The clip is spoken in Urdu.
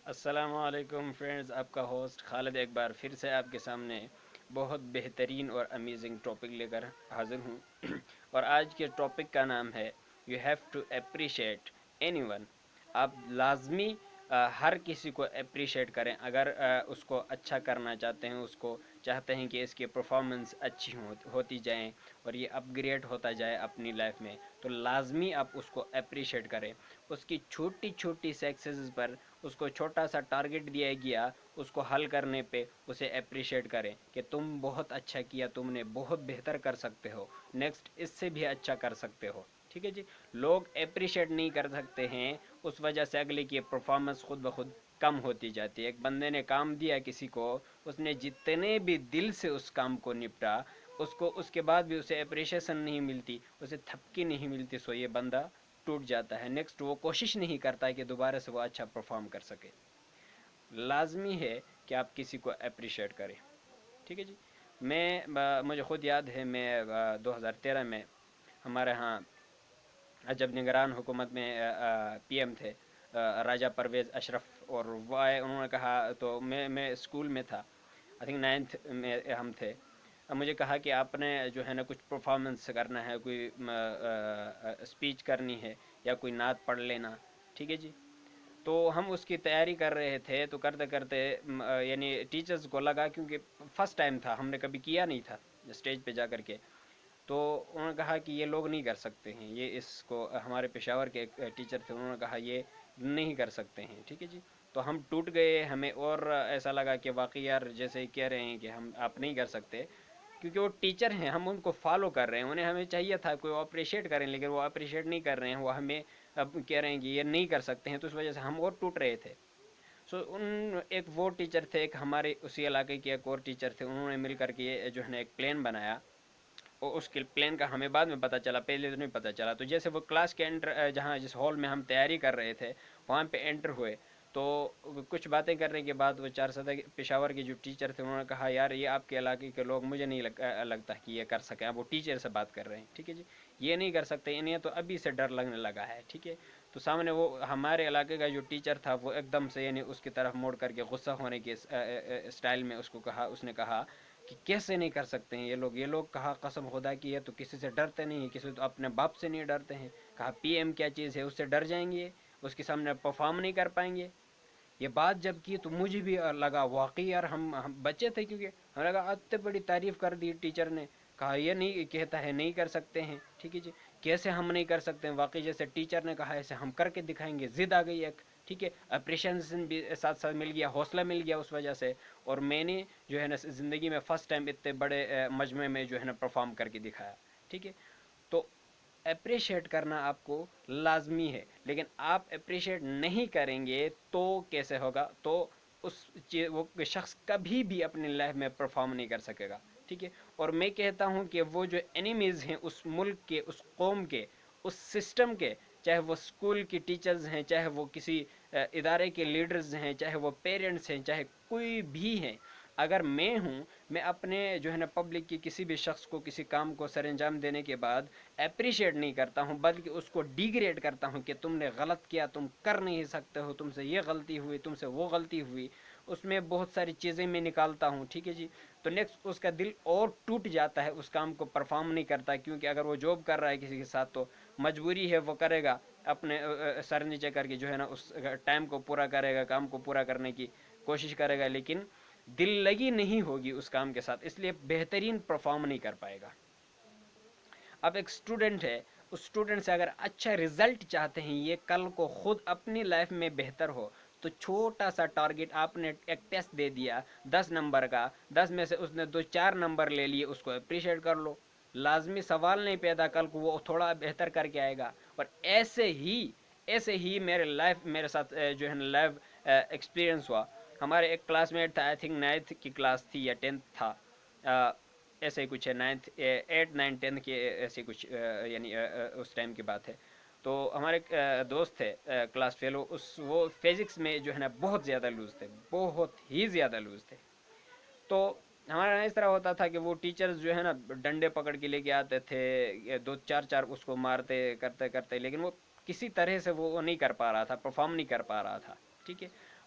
السلام علیکم فرینڈز، آپ کا ہوسٹ خالد ایک بار پھر سے آپ کے سامنے بہت بہترین اور امیزنگ ٹاپک لے کر حاضر ہوں اور آج کے ٹاپک کا نام ہے you have to appreciate anyone. آپ لازمی ہر کسی کو اپریشیٹ کریں اگر اس کو اچھا کرنا چاہتے ہیں، اس کو چاہتے ہیں کہ اس کی پرفارمنس اچھی ہوتی جائیں اور یہ اپ گریڈ ہوتا جائے اپنی لائف میں، تو لازمی آپ اس کو اپریشیٹ کریں۔ اس کی چھوٹی چھوٹی سکسیز پر اس کو چھوٹا سا ٹارگٹ دیا گیا، اس کو حل کرنے پہ اسے اپریشیٹ کریں کہ تم بہت اچھا کیا، تم نے بہت بہتر کر سکتے ہو، نیکسٹ اس سے بھی اچھا کر سکتے ہو۔ ٹھیک ہے جی، لوگ اپریشیٹ نہیں کر سکتے ہیں، اس وجہ سے اگلے کی پرفارمنس خود بخود کم ہوتی جاتی ہے۔ ایک بندے نے کام دیا کسی کو، اس نے جتنے بھی دل سے اس کام کو نپٹا، اس کے بعد بھی اسے اپریشیشن نہیں ملتی، اسے تھپکی نہیں ملتی، سو یہ بندہ ٹوٹ جاتا ہے، نیکسٹ وہ کوشش نہیں کرتا کہ دوبارہ سے وہ اچھا پرفارم کر سکے۔ لازمی ہے کہ آپ کسی کو اپریشیٹ کریں۔ ٹھیک ہے جی، مجھے خود یاد ہے، میں 2013 میں ہمارے ہاں جب نگران حکومت میں پی ایم تھے راجہ پرویز اشرف، اور وہ آئے، انہوں نے کہا، تو میں اسکول میں تھا، آئی تھنک 9th میں ہم تھے۔ اب مجھے کہا کہ آپ نے جو ہے نا کچھ پرفارمنس کرنا ہے، کوئی اسپیچ کرنی ہے یا کوئی نعت پڑھ لینا۔ ٹھیک ہے جی، تو ہم اس کی تیاری کر رہے تھے، تو کرتے کرتے یعنی ٹیچرز کو لگا، کیونکہ فرسٹ ٹائم تھا، ہم نے کبھی کیا نہیں تھا اسٹیج پہ جا کر کے، تو انہوں نے کہا کہ یہ لوگ نہیں کر سکتے ہیں، یہ اس کو ہمارے پشاور کے ایک ٹیچر تھے، انہوں نے کہا یہ نہیں کر سکتے ہیں۔ ٹھیک ہے جی، تو ہم ٹوٹ گئے، ہمیں اور ایسا لگا کہ واقعی یار جیسے ہی کہہ رہے ہیں کہ ہم آپ نہیں کر سکتے، کیونکہ وہ ٹیچر ہیں، ہم ان کو فالو کر رہے ہیں، انہیں ہمیں چاہیے تھا کوئی اپریشیٹ کریں، لیکن وہ اپریشیٹ نہیں کر رہے ہیں، وہ ہمیں اب کہہ رہے ہیں کہ یہ نہیں کر سکتے ہیں، تو اس وجہ سے ہم اور ٹوٹ رہے تھے۔ ایک وہ ٹیچر تھے، ایک ہمارے اسی علاقے کے ایک اور ٹیچر تھے، انہوں نے مل کر کے یہ جو ہے نا ایک پلان بنایا، اور اس کے پلان کا ہمیں بعد میں پتہ چلا، پہلے تو نہیں پتہ چلا۔ تو جیسے وہ کلاس کے انٹر، جہاں جس ہال میں ہم تیاری کر رہے تھے وہاں پہ انٹر ہوئے، تو کچھ باتیں کرنے کے بعد وہ 4 پشاور کے جو ٹیچر تھے، انہوں نے کہا یار یہ آپ کے علاقے کے لوگ مجھے نہیں لگتا کہ یہ کر سکیں۔ اب وہ ٹیچر سے بات کر رہے ہیں، ٹھیک ہے جی، یہ نہیں کر سکتے، انہیں تو ابھی سے ڈر لگنے لگا ہے۔ ٹھیک ہے، تو سامنے وہ ہمارے علاقے کا جو ٹیچر تھا، وہ ایک دم سے یعنی اس کی طرف موڑ کر کے غصہ ہونے کے اسٹائل میں اس نے کہا کہ کیسے نہیں کر سکتے ہیں یہ لوگ کہا قسم خدا کی یہ تو کسی سے ڈرتے نہیں ہیں، کسی تو اپنے باپ سے نہیں ڈرتے ہیں۔ کہا پی ایم کیا چیز ہے، اس سے ڈر جائیں گے، اس کے سامنے پرفارم نہیں کر پائیں گے۔ یہ بات جب کی تو مجھے بھی لگا واقعی یار ہم بچے تھے، کیونکہ ہمیں لگا اتنے بڑی تعریف کر دی ٹیچر نے، کہا یہ نہیں کہتا ہے نہیں کر سکتے ہیں۔ ٹھیک ہے جی، کیسے ہم نہیں کر سکتے ہیں، واقعی جیسے ٹیچر نے کہا ایسے ہم کر کے دکھائیں گے، ضد آ گئی ایک۔ ٹھیک ہے، اپریشیشن بھی ساتھ ساتھ مل گیا، حوصلہ مل گیا اس وجہ سے، اور میں نے جو ہے نا زندگی میں فرسٹ ٹائم اتنے بڑے مجمع میں جو ہے نا پرفارم کر کے دکھایا۔ ٹھیک ہے، تو اپریشیٹ کرنا آپ کو لازمی ہے، لیکن آپ اپریشیٹ نہیں کریں گے تو کیسے ہوگا؟ تو وہ شخص کبھی بھی اپنی لائف میں پرفارم نہیں کر سکے گا۔ ٹھیک ہے، اور میں کہتا ہوں کہ وہ جو اینیمیز ہیں اس ملک کے، اس قوم کے، اس سسٹم کے، چاہے وہ اسکول کی ٹیچرز ہیں، چاہے وہ کسی ادارے کے لیڈرز ہیں، چاہے وہ پیرنٹس ہیں، چاہے کوئی بھی ہیں، اگر میں ہوں، میں اپنے جو ہے نا پبلک کی کسی بھی شخص کو کسی کام کو سر انجام دینے کے بعد اپریشیٹ نہیں کرتا ہوں، بلکہ اس کو ڈیگریڈ کرتا ہوں کہ تم نے غلط کیا، تم کر نہیں سکتے ہو، تم سے یہ غلطی ہوئی، تم سے وہ غلطی ہوئی، اس میں بہت ساری چیزیں میں نکالتا ہوں۔ ٹھیک ہے جی، تو نیکسٹ اس کا دل اور ٹوٹ جاتا ہے، اس کام کو پرفارم نہیں کرتا، کیونکہ اگر وہ جاب کر رہا ہے کسی کے ساتھ تو مجبوری ہے وہ کرے گا، اپنے سر نیچے کر کے جو ہے نا اس ٹائم کو پورا کرے گا، کام کو پورا کرنے کی کوشش کرے گا، لیکن دل لگی نہیں ہوگی اس کام کے ساتھ، اس لیے بہترین پرفارم نہیں کر پائے گا۔ اب ایک اسٹوڈنٹ ہے، اس اسٹوڈنٹ سے اگر اچھا رزلٹ چاہتے ہیں، یہ کل کو خود اپنی لائف میں بہتر ہو، تو چھوٹا سا ٹارگٹ آپ نے ایک ٹیسٹ دے دیا 10 نمبر کا، 10 میں سے اس نے 2 4 نمبر لے لیے، اس کو اپریشیٹ کر لو۔ لازمی سوال نہیں پیدا کل کو وہ تھوڑا بہتر کر کے آئے گا۔ اور ایسے ہی میرے ساتھ جو ہے نا لائف ایکسپیرینس ہوا۔ ہمارے ایک کلاس میٹ تھا، آئی تھنک 9th کی کلاس تھی یا 10th تھا، ایسے ہی کچھ ہے، 9th 8 9 10 کے ایسے کچھ یعنی اس ٹائم کی بات ہے۔ تو ہمارے دوست تھے کلاس فیلو، وہ فزکس میں جو ہے نا بہت زیادہ لوز تھے، بہت ہی زیادہ لوز تھے۔ تو ہمارا اس طرح ہوتا تھا کہ وہ ٹیچرز جو ہے نا ڈنڈے پکڑ کے لے کے آتے تھے، 2 4 اس کو مارتے کرتے کرتے، لیکن وہ کسی طرح سے وہ نہیں کر پا رہا تھا، پرفارم نہیں کر پا رہا تھا۔ ٹھیک ہے،